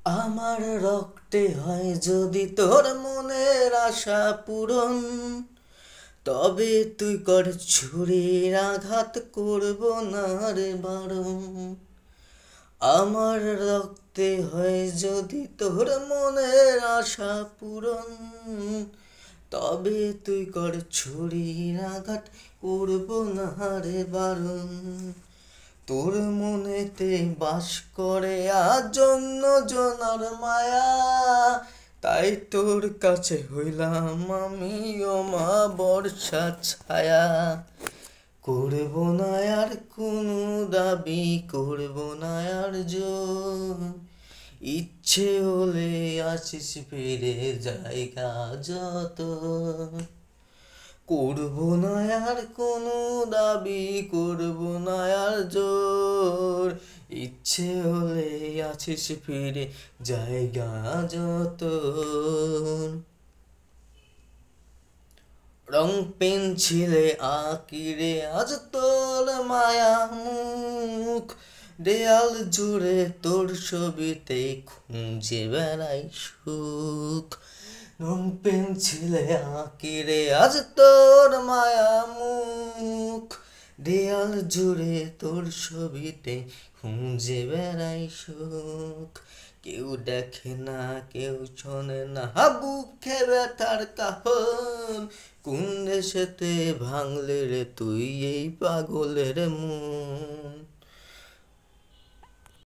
আমার রক্তে হয় যদি তোর মনের আশা পূরণ, তবে তুই কর ছুরির আঘাত, করব না রে বারণ। আমার রক্তে হয় যদি তোর মনের আশা পূরণ, তবে তুই কর ছুরির আঘাত, করব না রে বারণ। তোর মনেতে বাস করে আজ অন্য জনার মায়া, তাই তোর কাছে হইলাম আমি ও মা বর্ষা ছায়া। করব না আর কোনো দাবি, করব না আর জোর, ইচ্ছে হলে আসিস ফিরে জায়গা যত। করব না আর কোনো দাবি, করব না আর জোর, ইচ্ছে হলে আছিস ফিরে জায়গা যত। রং পেন্সিলে আঁকি রে আজ তোর মায়া মুখ, দেয়াল জুড়ে তোর ছবিতে খুঁজে বেড়াই সুখ। রং পেন্সিলে আঁকি রে আজ তোর মায়া মুখ, দেয়াল জুড়ে তোর ছবিতে খুঁজে বেড়াই সুখ। কেউ দেখে না, কেউ শোনে না, বুকে ব্যথার কাহন, কোন দেশেতে ভাঙলে রে তুই এই পাগলের মন।